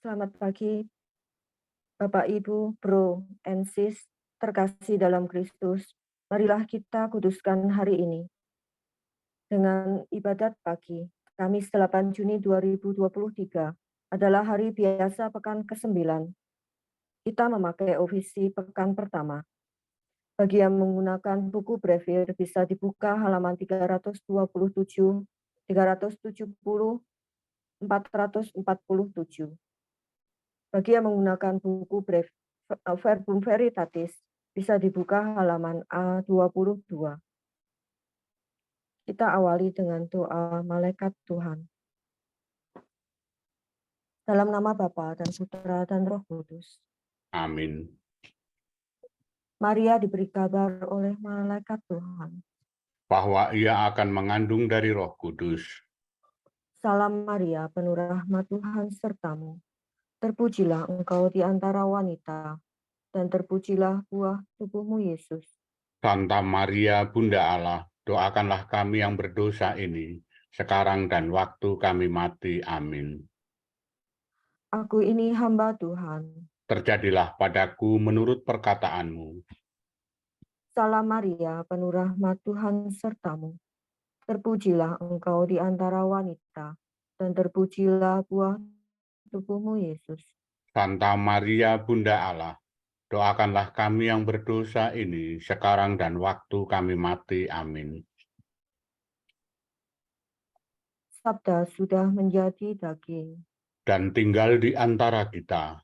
Selamat pagi, Bapak, Ibu, Bro, and Sis, terkasih dalam Kristus. Marilah kita kuduskan hari ini dengan ibadat pagi. Kamis 8 Juni 2023 adalah hari biasa pekan ke-9. Kita memakai ofisi pekan pertama. Bagi yang menggunakan buku Brevir bisa dibuka halaman 327, 370, 447. Bagi yang menggunakan buku Verbum Veritatis, bisa dibuka halaman A22. Kita awali dengan doa malaikat Tuhan. Dalam nama Bapa dan Putra dan Roh Kudus. Amin. Maria diberi kabar oleh malaikat Tuhan. Bahwa ia akan mengandung dari Roh Kudus. Salam Maria, penuh rahmat Tuhan sertamu. Terpujilah engkau di antara wanita, dan terpujilah buah tubuhmu Yesus. Santa Maria, Bunda Allah, doakanlah kami yang berdosa ini, sekarang dan waktu kami mati. Amin. Aku ini hamba Tuhan. Terjadilah padaku menurut perkataanmu. Salam Maria, penuh rahmat Tuhan sertamu. Terpujilah engkau di antara wanita, dan terpujilah buah tubuhmu Yesus. Santa Maria, Bunda Allah, doakanlah kami yang berdosa ini, sekarang dan waktu kami mati. Amin. Sabda sudah menjadi daging. Dan tinggal di antara kita.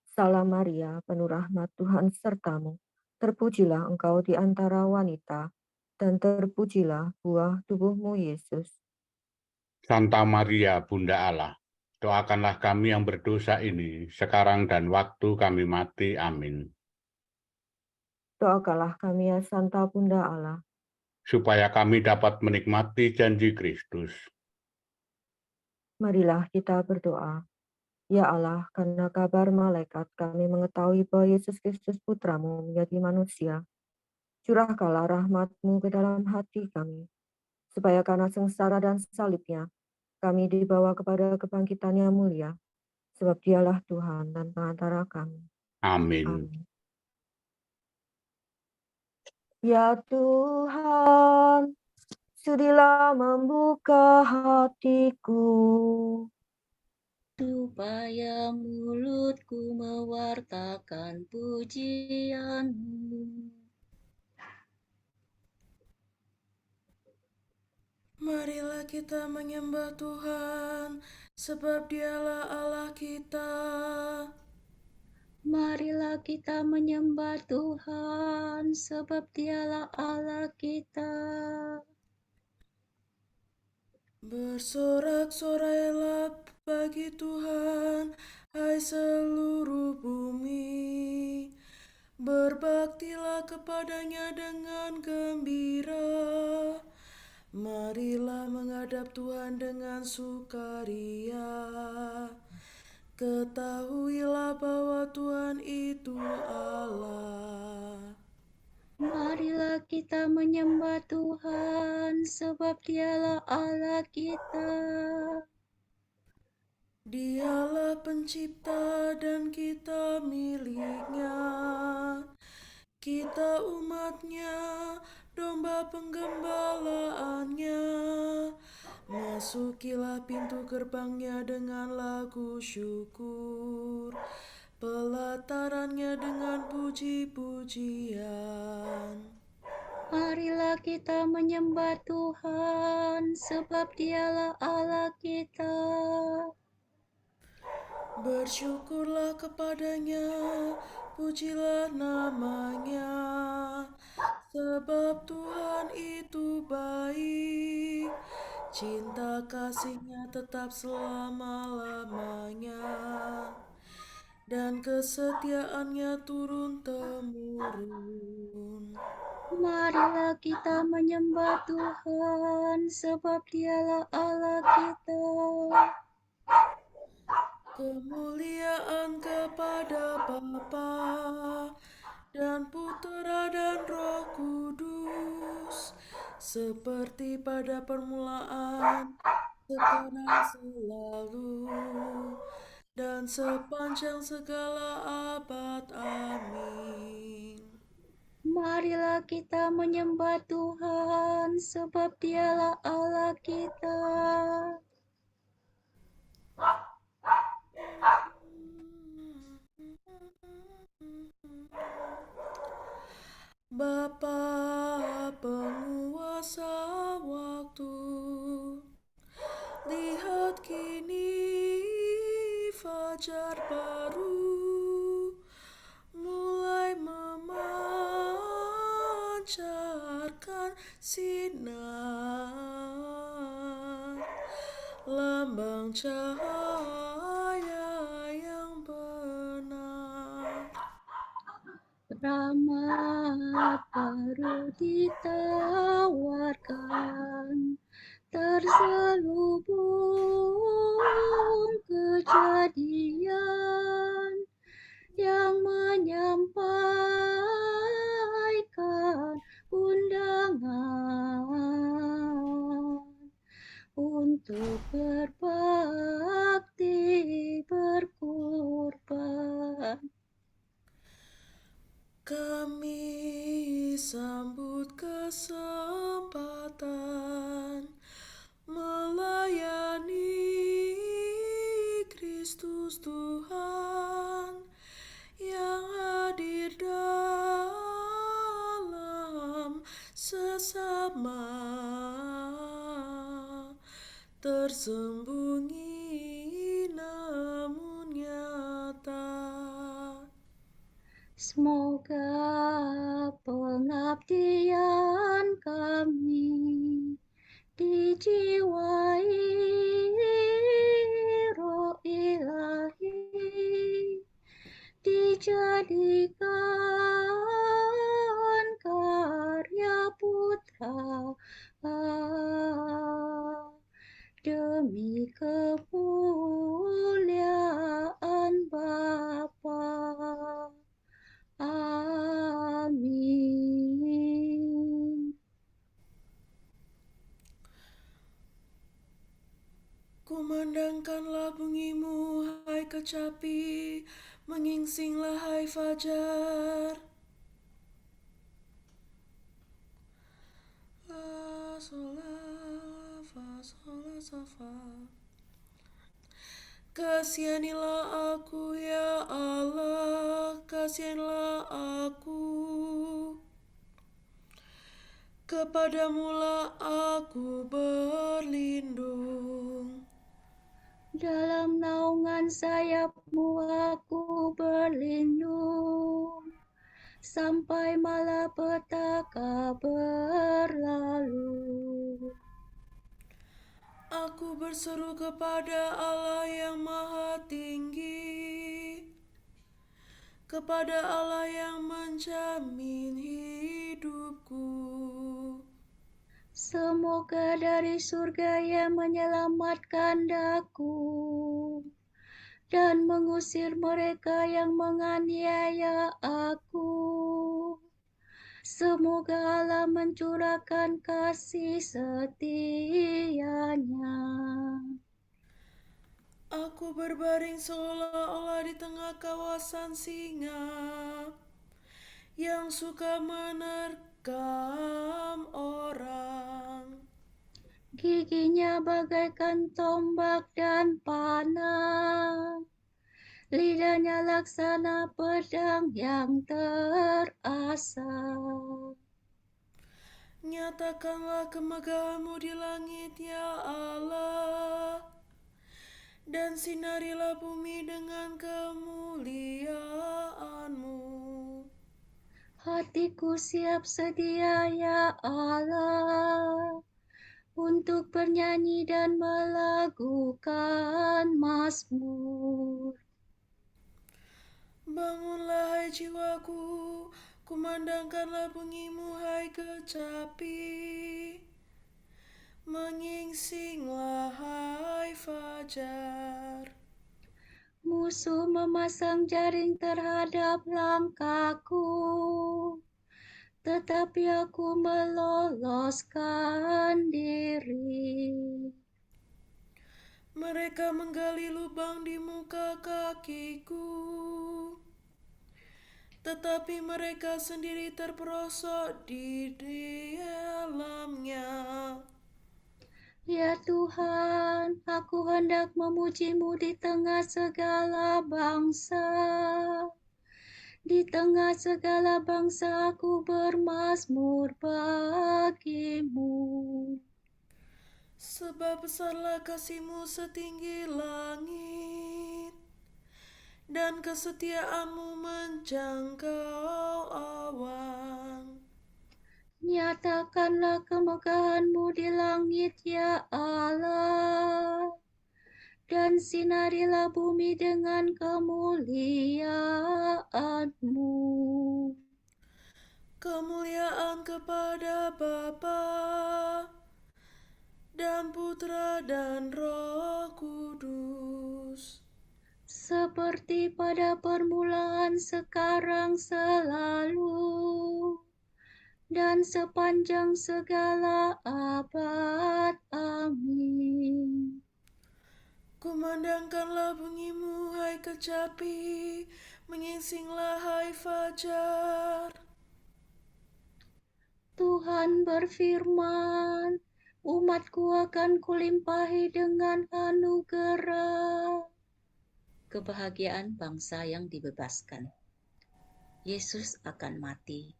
Salam Maria, penuh rahmat Tuhan sertamu. Terpujilah engkau di antara wanita, dan terpujilah buah tubuhmu Yesus. Santa Maria, Bunda Allah, doakanlah kami yang berdosa ini, sekarang dan waktu kami mati. Amin. Doakanlah kami ya Santa Bunda Allah, Supaya kami dapat menikmati janji Kristus. marilah kita berdoa. Ya Allah, karena kabar malaikat kami mengetahui bahwa Yesus Kristus Putramu menjadi manusia. Curahkanlah rahmat-Mu ke dalam hati kami, supaya karena sengsara dan salibnya, kami dibawa kepada kebangkitan yang mulia, sebab Dialah Tuhan dan pengantara kami. Amin. Amin. Ya Tuhan, sudilah membuka hatiku, supaya mulutku mewartakan pujian-Mu. Marilah kita menyembah Tuhan, sebab Dialah Allah kita. Marilah kita menyembah Tuhan, sebab Dialah Allah kita. Bersorak-sorailah bagi Tuhan, hai seluruh bumi. Berbaktilah kepadanya dengan gembira. Marilah menghadap Tuhan dengan sukaria. Ketahuilah bahwa Tuhan itu Allah. Marilah kita menyembah Tuhan, sebab Dialah Allah kita. Dialah pencipta dan kita miliknya. Kita umatnya, domba penggembalaannya. Masukilah pintu gerbangnya dengan lagu syukur, pelatarannya dengan puji-pujian. Marilah kita menyembah Tuhan, sebab Dialah Allah kita. Bersyukurlah kepadanya, pujilah namanya, sebab Tuhan itu baik, cinta kasih-Nya tetap selama-lamanya, dan kesetiaan-Nya turun-temurun. Marilah kita menyembah Tuhan, sebab Dialah Allah kita. Kemuliaan kepada Bapa dan Putera dan Roh Kudus, seperti pada permulaan, sekarang selalu, dan sepanjang segala abad. Amin. Marilah kita menyembah Tuhan, sebab Dialah Allah kita. Bapa penguasa waktu, lihat kini fajar baru mulai memancarkan sinar, lambang cahaya yang benar. Rahmat baru ditawarkan, terselubung kejadian yang menyampaikan undangan untuk berbakti berkorban. Kami sambut kesempatan melayani Kristus Tuhan yang hadir dalam sesama, tersembunyi namun nyata. Semoga pengabdian kami dijiwai roh ilahi, dijadikan karya putra demi kemuliaan Bapa. Amin. Kumandangkanlah bunyimu, hai kecapi, menyingsinglah, hai fajar. La, sol, la, fa, sol, la, sol, fa. Kasihanilah aku ya Allah, kasihanilah aku. Kepadamulah aku berlindung. Dalam naungan sayap-Mu aku berlindung, sampai malapetaka berlalu. Aku berseru kepada Allah yang Maha Tinggi, kepada Allah yang menjamin hidupku. Semoga dari surga Ia menyelamatkan daku dan mengusir mereka yang menganiaya aku. Semoga Allah mencurahkan kasih setia-Nya. Aku berbaring seolah-olah di tengah kawasan singa yang suka menerkam orang. Giginya bagaikan tombak dan panah, lidahnya laksana pedang yang terasah. Nyatakanlah kemegahan-Mu di langit, ya Allah, dan sinarilah bumi dengan kemuliaan-Mu. Hatiku siap sedia, ya Allah, untuk bernyanyi dan melakukan mazmur. Bangunlah, hai jiwaku, kumandangkanlah bunyi-Mu, hai kecapi. Menyingsinglah, hai fajar. Musuh memasang jaring terhadap langkahku, tetapi aku meloloskan diri. Mereka menggali lubang di muka kakiku, tetapi mereka sendiri terperosok di dalamnya. Ya Tuhan, aku hendak memuji-Mu di tengah segala bangsa. Di tengah segala bangsa aku bermazmur bagi-Mu. Sebab besarlah kasih-Mu setinggi langit, dan kesetiaan-Mu menjangkau awan. Nyatakanlah kemegahan-Mu di langit, ya Allah, dan sinarilah bumi dengan kemuliaan-Mu. Kemuliaan kepada Bapa dan Putra dan Roh Kudus, Seperti pada permulaan, sekarang, selalu, dan sepanjang segala abad. Amin. kumandangkanlah bunyi-Mu, hai kecapi, menyingsinglah, hai fajar. Tuhan berfirman, umatku akan kulimpahi dengan anugerah. Kebahagiaan bangsa yang dibebaskan. Yesus akan mati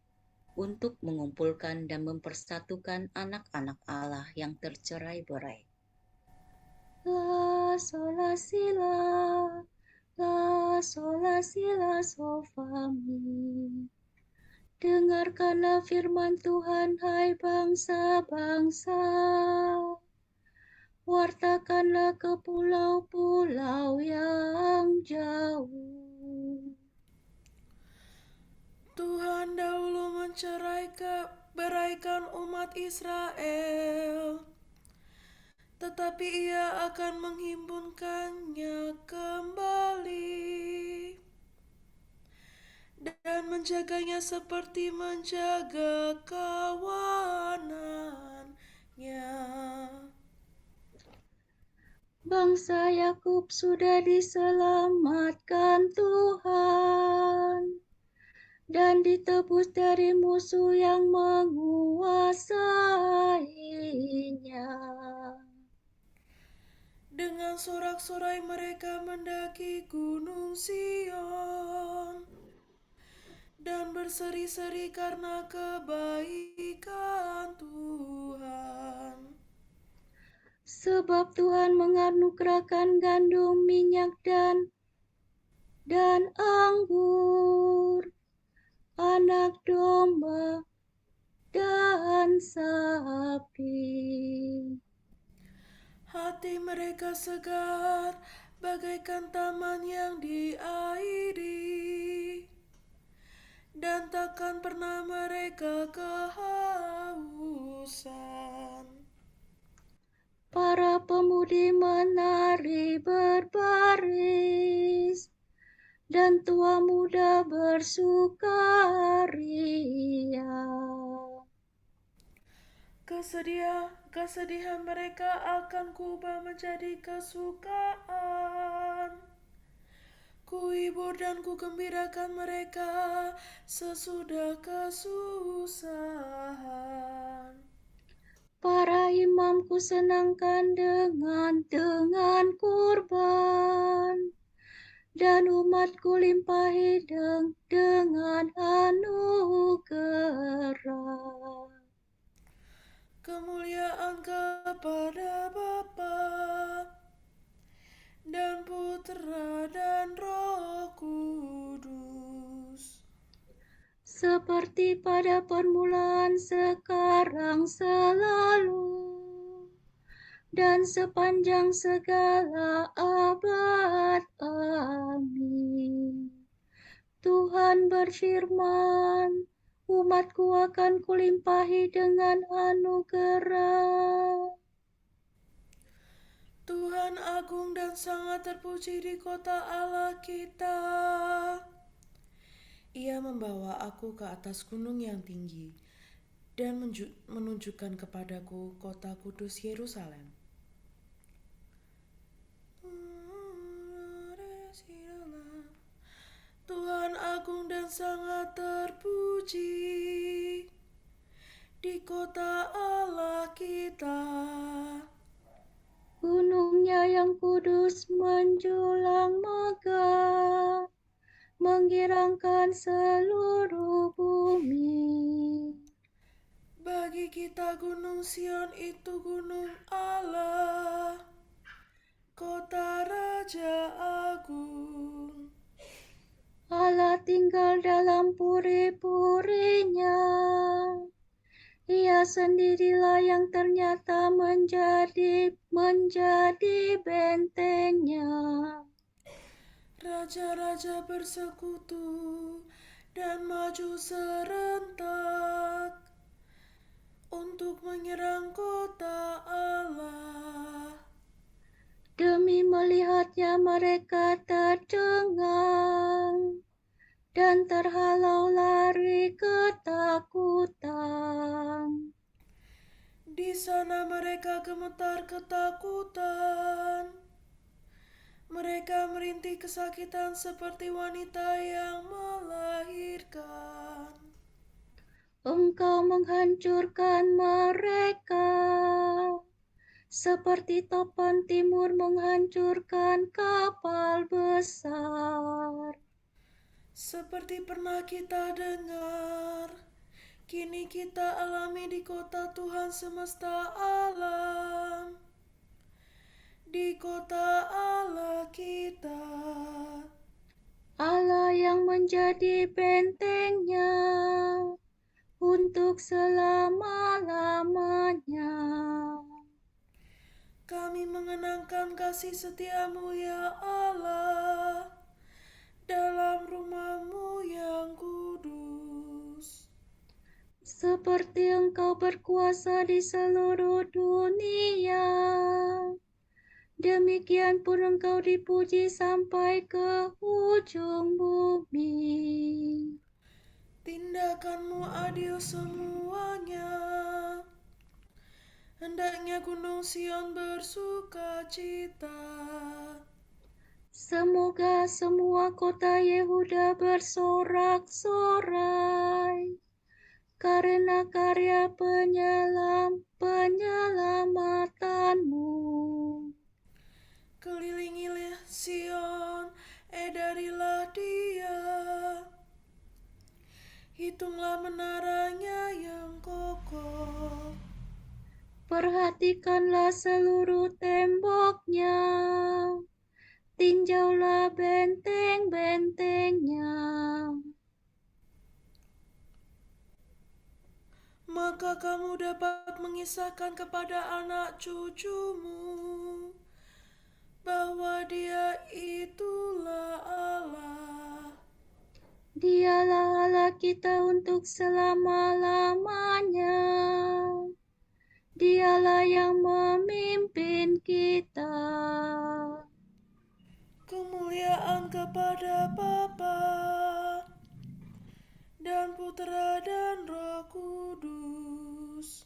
untuk mengumpulkan dan mempersatukan anak-anak Allah yang tercerai-berai. La sola si la sola si la sol fa mi. Dengarkanlah firman Tuhan, hai bangsa-bangsa. Wartakanlah ke pulau-pulau yang jauh. Tuhan dahulu beraikan umat Israel, tetapi Ia akan menghimpunkannya kembali dan menjaganya seperti menjaga kawanannya. Bangsa Yakub sudah diselamatkan Tuhan dan ditebus dari musuh yang menguasainya. Dengan sorak-sorai mereka mendaki gunung Sion dan berseri-seri karena kebaikan Tuhan. Sebab Tuhan menganugerahkan gandum, minyak, dan anggur, anak domba, dan sapi. Hati mereka segar bagaikan taman yang diairi, dan takkan pernah mereka kehausan. Para pemudi menari berbaris, dan tua muda bersukaria. Kesedihan mereka akan kuubah menjadi kesukaan. Kuhibur dan kugembirakan mereka sesudah kesusahan. Para imam kusenangkan dengan kurban, dan umatku limpahi dengan anugerah. Kemuliaan kepada Bapa dan Putra dan Roh Kudus, Seperti pada permulaan, sekarang, selalu, dan sepanjang segala abad. Amin. Tuhan berfirman, umatku akan kulimpahi dengan anugerah. Tuhan agung dan sangat terpuji di kota Allah kita. Ia membawa aku ke atas gunung yang tinggi dan menunjukkan kepadaku kota kudus Yerusalem. Tuhan agung dan sangat terpuji di kota Allah kita. Gunungnya yang kudus menjulang megah, menggirangkan seluruh bumi. Bagi kita Gunung Sion itu gunung Allah, kota Raja Agung. Allah tinggal dalam puri-purinya. Ia sendirilah yang ternyata menjadi bentengnya. Raja-raja bersekutu dan maju serentak untuk menyerang kota Allah. Demi melihatnya mereka tercengang dan terhalau lari ketakutan. Di sana mereka gemetar ketakutan. Mereka merintih kesakitan seperti wanita yang melahirkan. Engkau menghancurkan mereka, seperti topan timur menghancurkan kapal besar. Seperti pernah kita dengar, kini kita alami di kota Tuhan semesta alam, di kota Allah kita. Allah yang menjadi bentengnya untuk selama-lamanya. Kami mengenangkan kasih setiamu ya Allah, dalam rumah-Mu yang kudus. Seperti Engkau berkuasa di seluruh dunia, demikian pun Engkau dipuji sampai ke ujung bumi. Tindakan-Mu adil semuanya. Hendaknya Gunung Sion bersuka cita. Semoga semua kota Yehuda bersorak-sorai karena karya penyelamatanmu. Kelilingilah Sion, edarilah dia. Hitunglah menaranya yang kokoh. Perhatikanlah seluruh temboknya, tinjaulah benteng-bentengnya. Maka kamu dapat mengisahkan kepada anak cucumu bahwa Dia itulah Allah. Dialah Allah kita untuk selama-lamanya. Dialah yang memimpin kita. Kemuliaan kepada Bapa dan Putra dan Roh Kudus.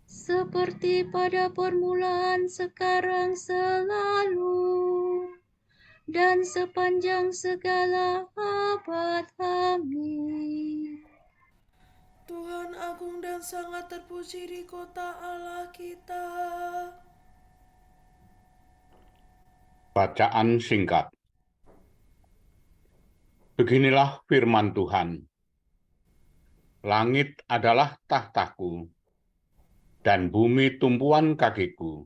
Seperti pada permulaan, sekarang, selalu, dan sepanjang segala abad. Amin. Tuhan agung dan sangat terpuji di kota Allah kita. Bacaan singkat. Beginilah firman Tuhan. Langit adalah tahtaku, dan bumi tumpuan kakiku.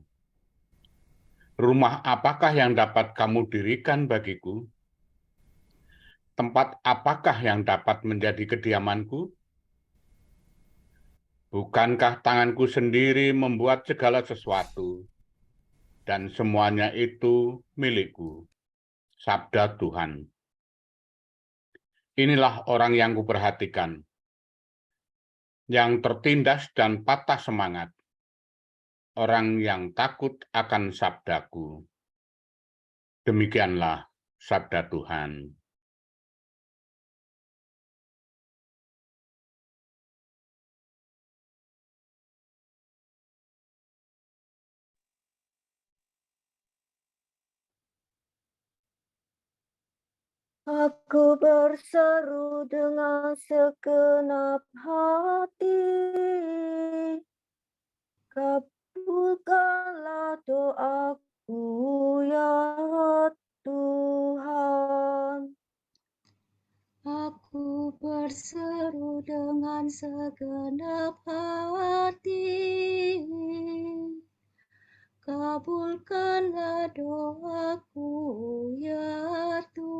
Rumah apakah yang dapat kamu dirikan bagiku? Tempat apakah yang dapat menjadi kediamanku? Bukankah tanganku sendiri membuat segala sesuatu, dan semuanya itu milikku? Sabda Tuhan. Inilah orang yang kuperhatikan, yang tertindas dan patah semangat, orang yang takut akan sabdaku. Demikianlah sabda Tuhan. Aku berseru dengan segenap hati, kabulkanlah doaku ya Tuhan. Aku berseru dengan segenap hati, kabulkanlah doaku ya Tuhan.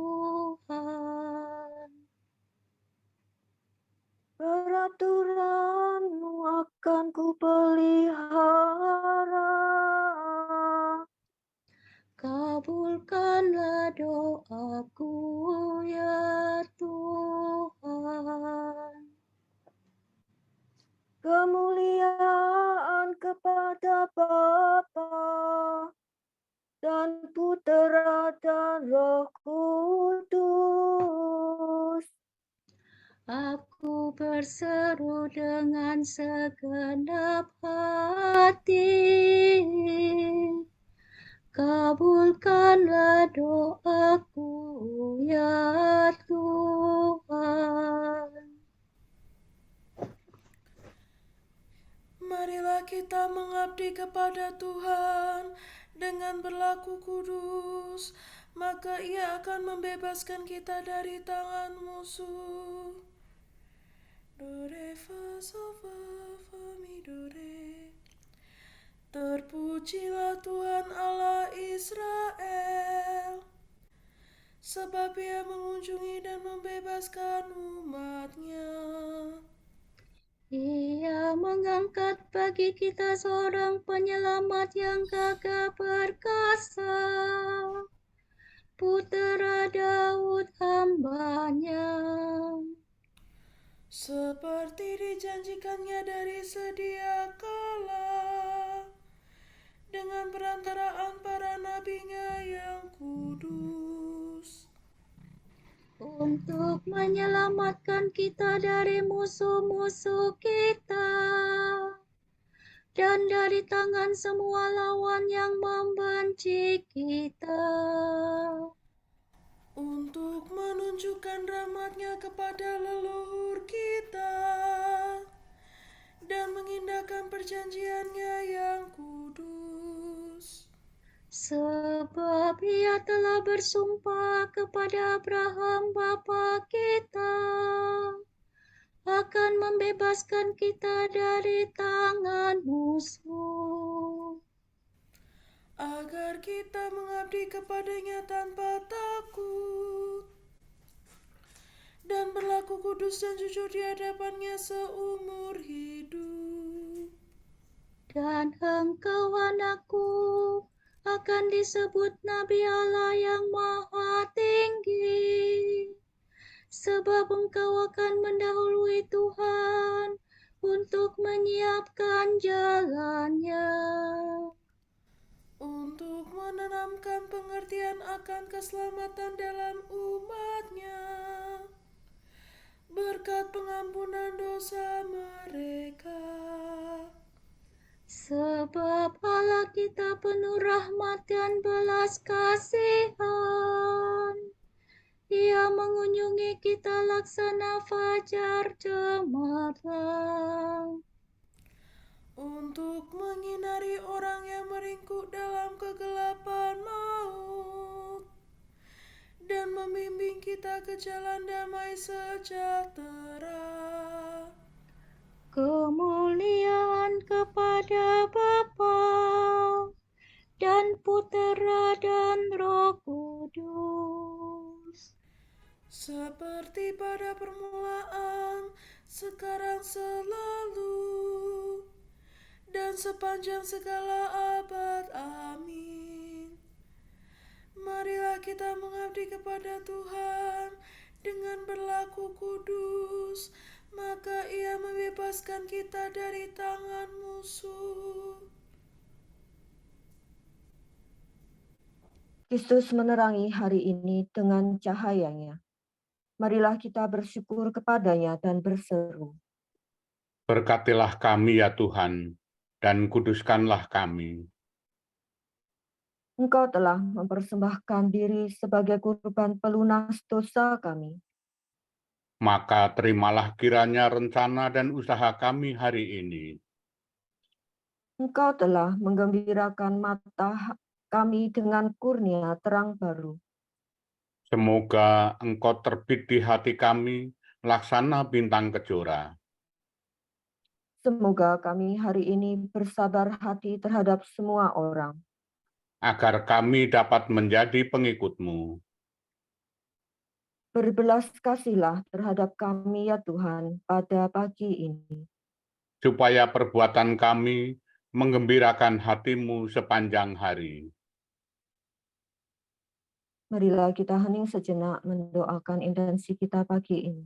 Peraturan-Mu akan kupelihara, Kabulkanlah doaku ya Tuhan. kemuliaan kepada Bapa dan Putera dan Roh Kudus. Aku berseru dengan segenap hati, kabulkanlah doaku ya Tuhan. Marilah kita mengabdi kepada Tuhan dengan berlaku kudus, maka Ia akan membebaskan kita dari tangan musuh. Do, re, fa, sol, fa, mi, do, re. Terpujilah Tuhan Allah Israel, sebab Ia mengunjungi dan membebaskan umat-Nya. Ia mengangkat bagi kita seorang penyelamat yang gagah perkasa, Putera Daud hamba-Nya. Seperti dijanjikannya dari sedia kala, dengan perantaraan para nabi-Nya yang kudus. Untuk menyelamatkan kita dari musuh-musuh kita dan dari tangan semua lawan yang membenci kita. Untuk menunjukkan rahmat-Nya kepada leluhur kita dan mengindahkan perjanjian-Nya yang kudus. Sebab Ia telah bersumpah kepada Abraham bapa kita akan membebaskan kita dari tangan musuh, Agar kita mengabdi kepada-Nya tanpa takut dan berlaku kudus dan jujur di hadapan-Nya seumur hidup. dan engkau anakku akan disebut Nabi Allah yang Maha Tinggi, sebab engkau akan mendahului Tuhan untuk menyiapkan jalannya, Untuk menanamkan pengertian akan keselamatan dalam umat-Nya, berkat pengampunan dosa mereka. sebab Allah kita penuh rahmat dan belas kasihan. Ia mengunjungi kita laksana fajar cemerlang, Untuk menyinari orang yang meringkuk dalam kegelapan maut, dan membimbing kita ke jalan damai sejahtera. kemuliaan kepada Bapa dan Putera dan Roh Kudus, Seperti pada permulaan, sekarang selalu, dan sepanjang segala abad. Amin. Marilah kita mengabdi kepada Tuhan dengan berlaku kudus, maka Ia membebaskan kita dari tangan musuh. Kristus menerangi hari ini dengan cahaya-Nya. Marilah kita bersyukur kepada-Nya dan berseru. Berkatilah kami ya Tuhan, dan kuduskanlah kami. Engkau telah mempersembahkan diri sebagai kurban pelunas dosa kami. Maka terimalah kiranya rencana dan usaha kami hari ini. Engkau telah menggembirakan mata kami dengan kurnia terang baru. Semoga Engkau terbit di hati kami, laksana bintang kejora. Semoga kami hari ini bersabar hati terhadap semua orang. Agar kami dapat menjadi pengikut-Mu. Berbelas kasihlah terhadap kami ya Tuhan pada pagi ini. Supaya perbuatan kami menggembirakan hati-Mu sepanjang hari. Marilah kita hening sejenak mendoakan intensi kita pagi ini.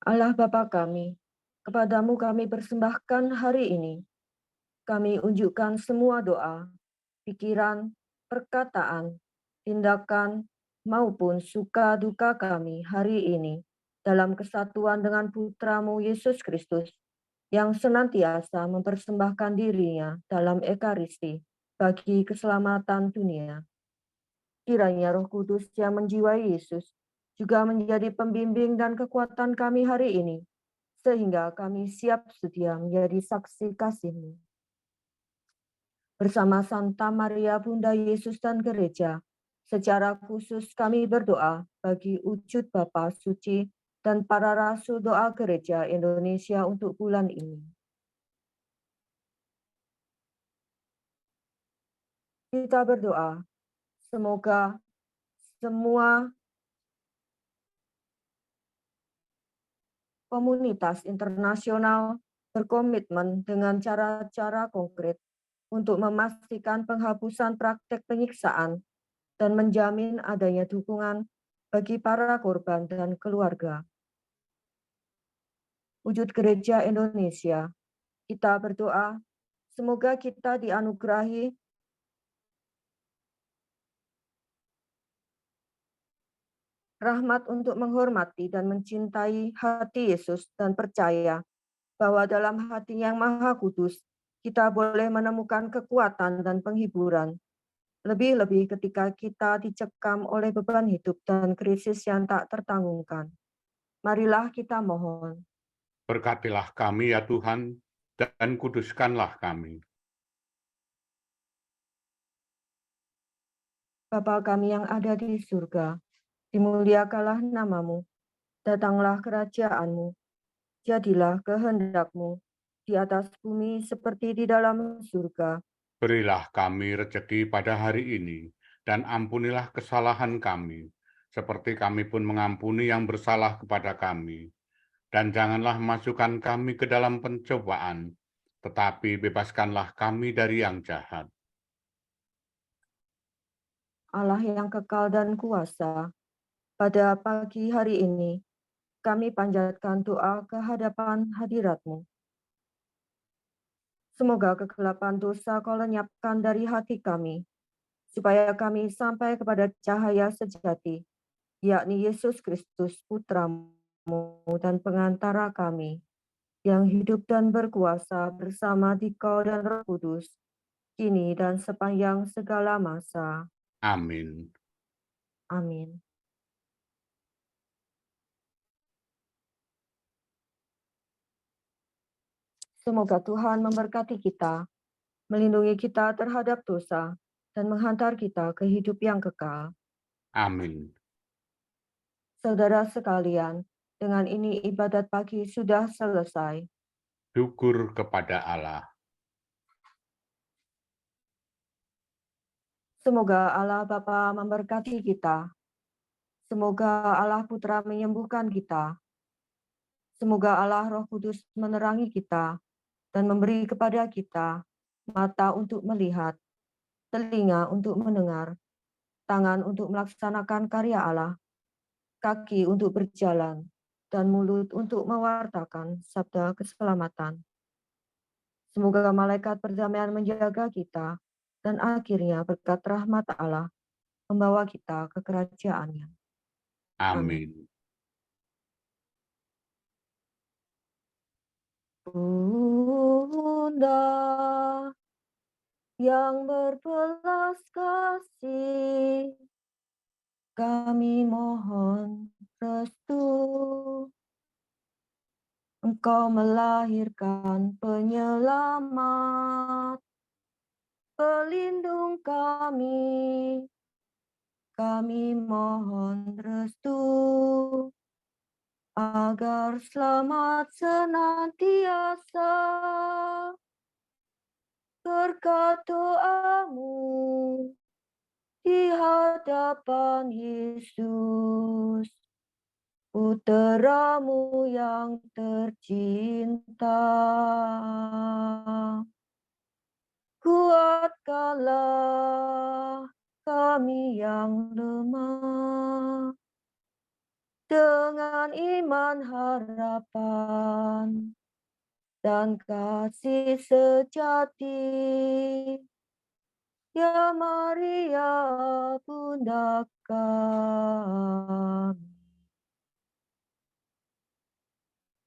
Allah Bapa kami, kepadamu kami persembahkan hari ini. Kami unjukkan semua doa, pikiran, perkataan, tindakan, maupun suka duka kami hari ini dalam kesatuan dengan Putramu Yesus Kristus yang senantiasa mempersembahkan dirinya dalam Ekaristi bagi keselamatan dunia. Kiranya Roh Kudus yang menjiwai Yesus juga menjadi pembimbing dan kekuatan kami hari ini, sehingga kami siap sedia menjadi saksi kasih-Mu. Bersama Santa Maria Bunda Yesus dan Gereja, secara khusus kami berdoa bagi wujud Bapa Suci dan para rasul doa Gereja Indonesia untuk bulan ini. Kita berdoa, semoga semua komunitas internasional berkomitmen dengan cara-cara konkret untuk memastikan penghapusan praktek penyiksaan dan menjamin adanya dukungan bagi para korban dan keluarga. Wujud Gereja Indonesia, kita berdoa, semoga kita dianugerahi rahmat untuk menghormati dan mencintai hati Yesus dan percaya bahwa dalam hati yang maha kudus, kita boleh menemukan kekuatan dan penghiburan. Lebih-lebih ketika kita dicekam oleh beban hidup dan krisis yang tak tertanggungkan. Marilah kita mohon. Berkatilah kami ya Tuhan, dan kuduskanlah kami. Bapa kami yang ada di surga, dimuliakanlah namamu, datanglah kerajaan-Mu, jadilah kehendak-Mu di atas bumi seperti di dalam surga. Berilah kami rejeki pada hari ini, dan ampunilah kesalahan kami, seperti kami pun mengampuni yang bersalah kepada kami. Dan janganlah masukkan kami ke dalam pencobaan, tetapi bebaskanlah kami dari yang jahat. Allah yang kekal dan kuasa, pada pagi hari ini, kami panjatkan doa ke hadapan hadirat-Mu. Semoga kegelapan dosa Kau lenyapkan dari hati kami, supaya kami sampai kepada cahaya sejati, yakni Yesus Kristus, Putra-Mu dan pengantara kami, yang hidup dan berkuasa bersama Dikau dan Roh Kudus, kini dan sepanjang segala masa. Amin. Amin. Semoga Tuhan memberkati kita, melindungi kita terhadap dosa, dan menghantar kita ke hidup yang kekal. Amin. Saudara sekalian, dengan ini ibadat pagi sudah selesai. Syukur kepada Allah. Semoga Allah Bapa memberkati kita. Semoga Allah Putra menyembuhkan kita. Semoga Allah Roh Kudus menerangi kita dan memberi kepada kita mata untuk melihat, telinga untuk mendengar, tangan untuk melaksanakan karya Allah, kaki untuk berjalan, dan mulut untuk mewartakan sabda keselamatan. Semoga malaikat perdamaian menjaga kita, dan akhirnya berkat rahmat Allah membawa kita ke kerajaan-Nya. Amin. Bunda yang berbelas kasih, kami mohon restu. Engkau melahirkan penyelamat, pelindung kami mohon restu, agar selamat senantiasa berkat doamu di hadapan Yesus, Putra-Mu yang tercinta. Kuatkanlah kami yang lemah dengan iman, harapan, dan kasih sejati. Ya Maria, Bunda kami.